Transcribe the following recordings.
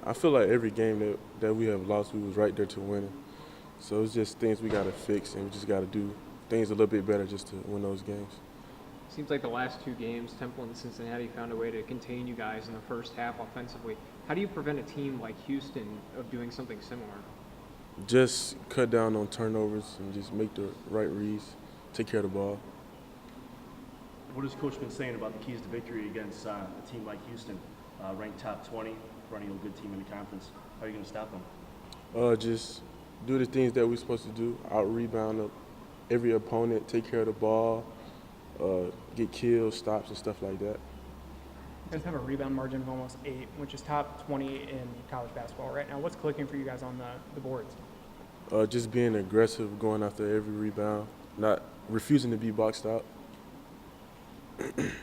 I feel like every game that we have lost, we was right there to win it. So it's just things we got to fix, and we just got to do things a little bit better just to win those games. Seems like the last two games, Temple and Cincinnati found a way to contain you guys in the first half offensively. How do you prevent a team like Houston of doing something similar? Just cut down on turnovers and just make the right reads, take care of the ball. What has Coach been saying about the keys to victory against a team like Houston, ranked top 20, perennial good team in the conference? How are you going to stop them? Just do the things that we're supposed to do, out-rebound every opponent, take care of the ball, get kills, stops, and stuff like that. You guys have a rebound margin of almost 8, which is top 20 in college basketball right now. What's clicking for you guys on the boards? Just being aggressive, going after every rebound, not refusing to be boxed out.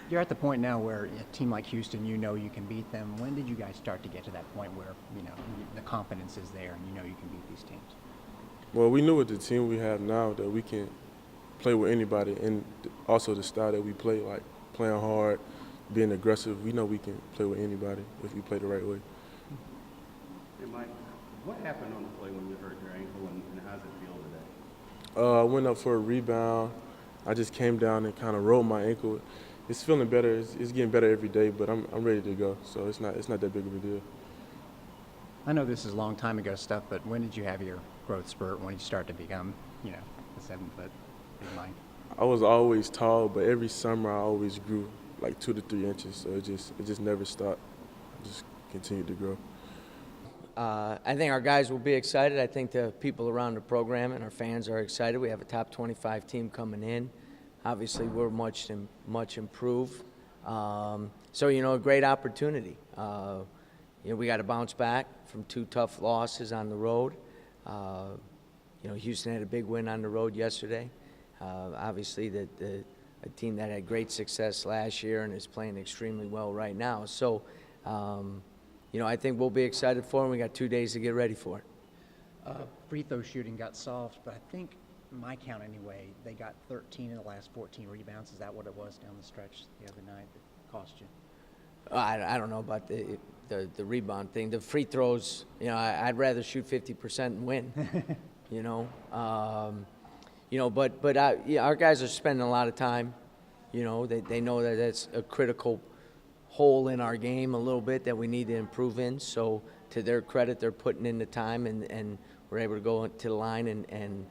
You're at the point now where a team like Houston, you know you can beat them. When did you guys start to get to that point where, the confidence is there and you know you can beat these teams? Well, we know with the team we have now that we can play with anybody, and also the style that we play, like playing hard, being aggressive. We know we can play with anybody if we play the right way. Hey, Mike, what happened on the play when you hurt your ankle, and how does it feel today? I went up for a rebound. I just came down and kind of rolled my ankle. It's feeling better. It's getting better every day, but I'm ready to go. So it's not that big of a deal. I know this is a long time ago stuff, but when did you have your growth spurt? When did you start to become, a 7-foot big Mike? I was always tall, but every summer I always grew like 2 to 3 inches. So it just never stopped. I just continued to grow. I think our guys will be excited. I think the people around the program and our fans are excited. We have a top 25 team coming in. Obviously, we're much improved. So, a great opportunity. We got to bounce back from 2 tough losses on the road. Houston had a big win on the road yesterday. Obviously, a team that had great success last year and is playing extremely well right now. So, I think we'll be excited for them. We got 2 days to get ready for it. Free throw shooting got solved, but I think, my count anyway, they got 13 in the last 14 rebounds. Is that what it was down the stretch the other night that cost you? I don't know about the rebound thing. The free throws, I'd rather shoot 50% and win. But our guys are spending a lot of time. They know that that's a critical hole in our game a little bit that we need to improve in. So to their credit, they're putting in the time, and we're able to go to the line and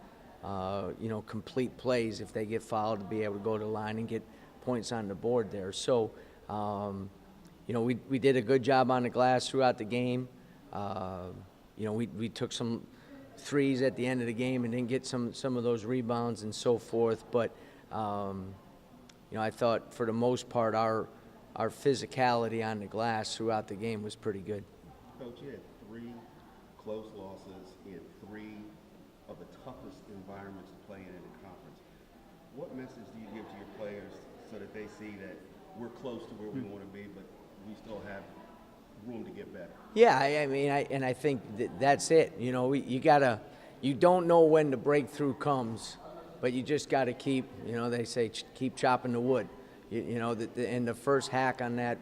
complete plays if they get fouled, to be able to go to the line and get points on the board there. So, we did a good job on the glass throughout the game. We took some threes at the end of the game and didn't get some of those rebounds and so forth. But, I thought for the most part our physicality on the glass throughout the game was pretty good. Coach, you had 3 close losses in 3 of the toughest environments to play in the conference. What message do you give to your players so that they see that we're close to where we want to be, but we still have room to get better? Yeah, I think that's it. You don't know when the breakthrough comes, but you just got to keep, they say keep chopping the wood. And the first hack on that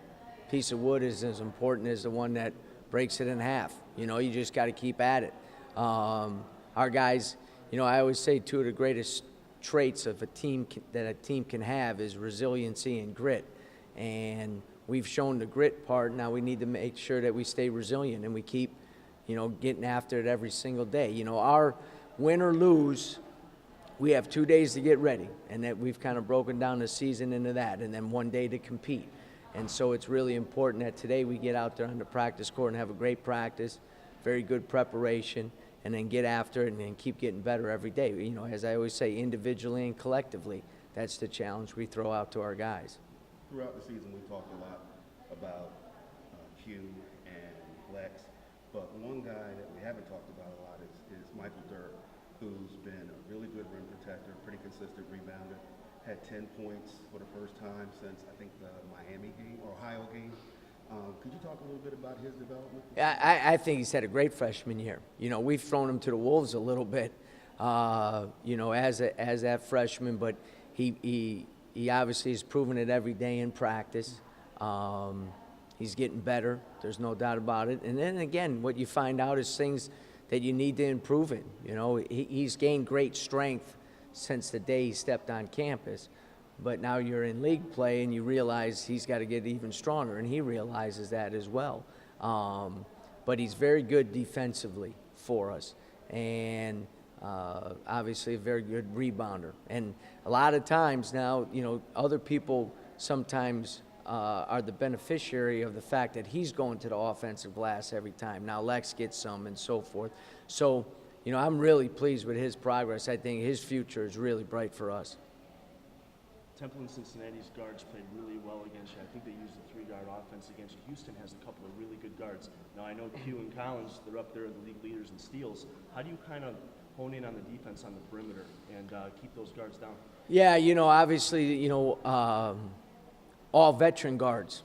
piece of wood is as important as the one that breaks it in half. You just got to keep at it. Our guys, I always say 2 of the greatest traits of a team can have is resiliency and grit. And we've shown the grit part. Now we need to make sure that we stay resilient and we keep, getting after it every single day. Our win or lose, we have 2 days to get ready, and that we've kind of broken down the season into that, and then 1 day to compete. And so it's really important that today we get out there on the practice court and have a great practice, very good preparation, and then get after it and then keep getting better every day. As I always say, individually and collectively, that's the challenge we throw out to our guys. Throughout the season, we talked a lot about Q and Lex, but one guy that we haven't talked about a lot is Michael Durr, who's been a really good rim protector, pretty consistent rebounder, had 10 points for the first time since, I think, the Miami game or Ohio game. Could you talk a little bit about his development? Yeah, I think he's had a great freshman year. We've thrown him to the wolves a little bit, as that freshman, but he obviously has proven it every day in practice. He's getting better. There's no doubt about it. And then again, what you find out is things that you need to improve in. You know, he's gained great strength since the day he stepped on campus. But now you're in league play and you realize he's got to get even stronger, and he realizes that as well. But he's very good defensively for us, and obviously a very good rebounder. And a lot of times now, you know, other people sometimes are the beneficiary of the fact that he's going to the offensive glass every time. Now Lex gets some and so forth. So, you know, I'm really pleased with his progress. I think his future is really bright for us. Temple and Cincinnati's guards played really well against you. I think they used a 3-guard offense against you. Houston has a couple of really good guards. Now, I know Q and Collins, they're up there as the league leaders in steals. How do you kind of hone in on the defense on the perimeter and keep those guards down? Yeah, you know, obviously, you know, all veteran guards,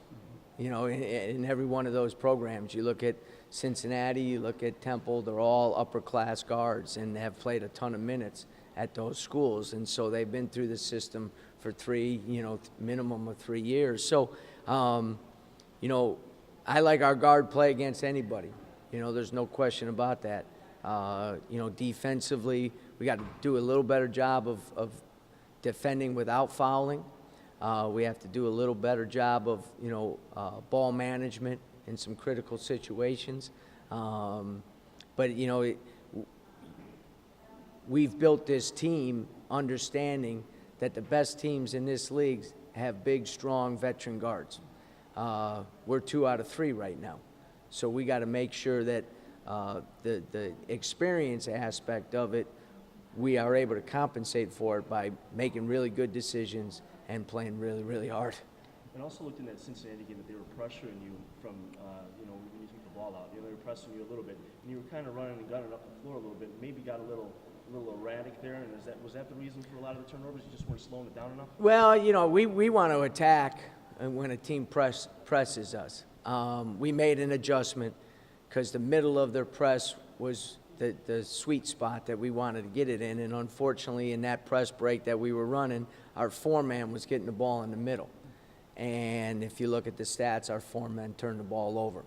you know, in every one of those programs. You look at Cincinnati, you look at Temple, they're all upper-class guards and have played a ton of minutes at those schools. And so they've been through the system for minimum of 3 years. So, you know, I like our guard play against anybody. You know, there's no question about that. You know, defensively, we got to do a little better job of defending without fouling. We have to do a little better job of, you know, ball management in some critical situations. But, you know, we've built this team understanding that the best teams in this league have big, strong veteran guards. We're 2 out of 3 right now. So we got to make sure that the experience aspect of it, we are able to compensate for it by making really good decisions and playing really, really hard. And also looked in that Cincinnati game that they were pressuring you from, you know, when you took the ball out. You know, they were pressing you a little bit, and you were kind of running and gunning up the floor a little bit. Maybe got a little erratic there, and was that the reason for a lot of the turnovers? You just weren't slowing it down enough? Well, you know, we want to attack when a team presses us. We made an adjustment because the middle of their press was the sweet spot that we wanted to get it in, and unfortunately in that press break that we were running, our 4-man was getting the ball in the middle. And if you look at the stats, our 4-men turned the ball over.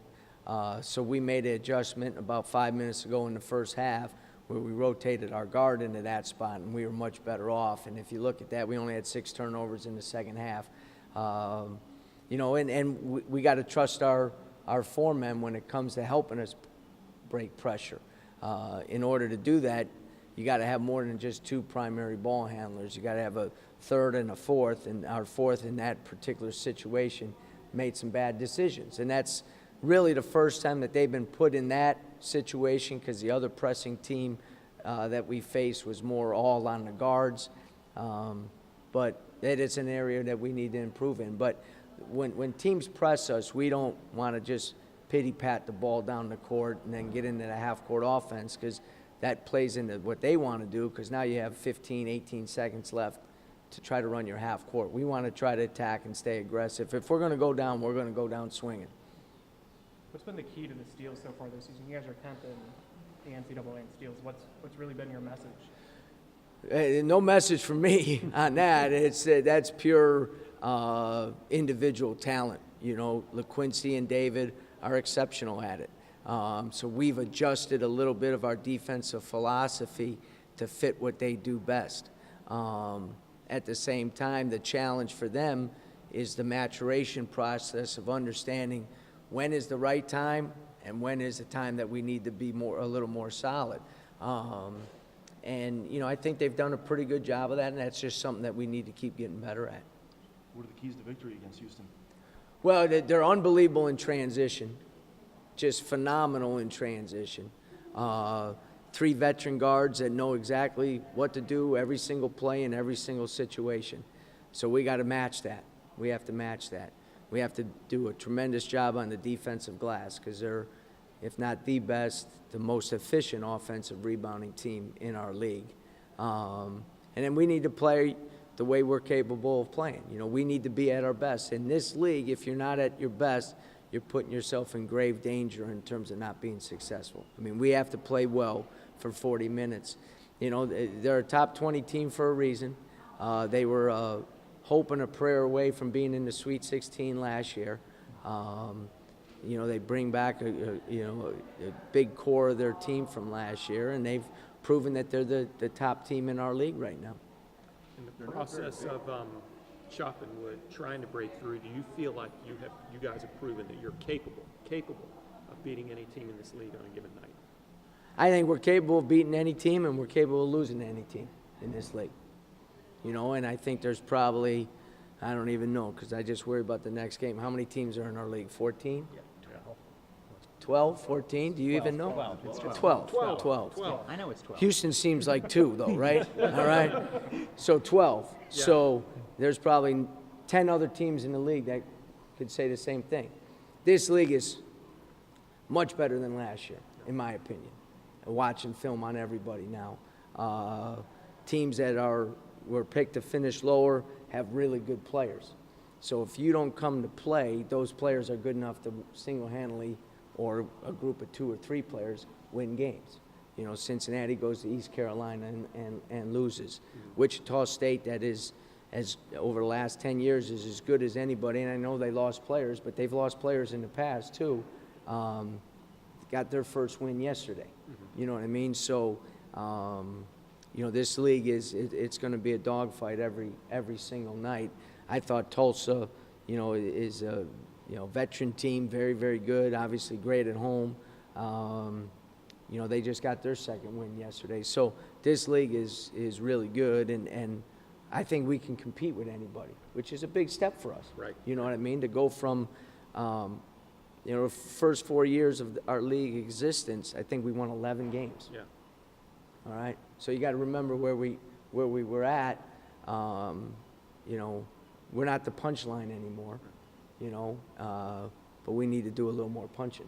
So we made an adjustment about 5 minutes ago in the first half where we rotated our guard into that spot, and we were much better off. And if you look at that, we only had 6 turnovers in the second half. You know, and we got to trust our 4-men when it comes to helping us break pressure. In order to do that, you got to have more than just 2 primary ball handlers. You got to have a third and a fourth, and our fourth in that particular situation made some bad decisions. And that's really the first time that they've been put in that situation, because the other pressing team that we faced was more all on the guards. But that is an area that we need to improve in. But when teams press us, we don't want to just pity-pat the ball down the court and then get into the half-court offense, because that plays into what they want to do, because now you have 15, 18 seconds left to try to run your half-court. We want to try to attack and stay aggressive. If we're going to go down, we're going to go down swinging. What's been the key to the steals so far this season? You guys are 10th in the NCAA in steals. What's really been your message? No message from me on that. That's pure individual talent. You know, LaQuincy and David are exceptional at it. So we've adjusted a little bit of our defensive philosophy to fit what they do best. At the same time, the challenge for them is the maturation process of understanding when is the right time and when is the time that we need to be a little more solid. And, you know, I think they've done a pretty good job of that, and that's just something that we need to keep getting better at. What are the keys to victory against Houston? Well, they're unbelievable in transition, just phenomenal in transition. 3 veteran guards that know exactly what to do every single play in every single situation. So we got to match that. We have to match that. We have to do a tremendous job on the defensive glass, because they're, if not the best, the most efficient offensive rebounding team in our league. And then we need to play the way we're capable of playing. You know, we need to be at our best. In this league, if you're not at your best, you're putting yourself in grave danger in terms of not being successful. I mean, we have to play well for 40 minutes. You know, they're a top 20 team for a reason. They were hope and a prayer away from being in the Sweet 16 last year. you know, they bring back a big core of their team from last year, and they've proven that they're the top team in our league right now. In the process of chopping wood, trying to break through, do you feel like you guys have proven that you're capable of beating any team in this league on a given night? I think we're capable of beating any team, and we're capable of losing to any team in this league. You know, and I think there's probably, I don't even know, because I just worry about the next game. How many teams are in our league? 14? Yeah, 12, 14? Do you even know? 12. It's 12. 12. I know it's 12. Houston seems like 2, though, right? All right? So 12. Yeah. So there's probably 10 other teams in the league that could say the same thing. This league is much better than last year, in my opinion. Watching film on everybody now. Teams that were picked to finish lower have really good players. So if you don't come to play, those players are good enough to single-handedly, or a group of 2 or 3 players, win games. You know, Cincinnati goes to East Carolina and loses. Wichita State, that is, as over the last 10 years, is as good as anybody. And I know they lost players, but they've lost players in the past too. Got their first win yesterday. You know what I mean? So, you know, this league it's going to be a dogfight every single night. I thought Tulsa, you know, is a veteran team, very, very good, obviously great at home. You know, they just got their second win yesterday. So this league is really good, and I think we can compete with anybody, which is a big step for us. Right. You know what I mean? To go from, you know, first 4 years of our league existence, I think we won 11 games. Yeah. All right. So you got to remember where we were at. You know, we're not the punchline anymore. You know, but we need to do a little more punching.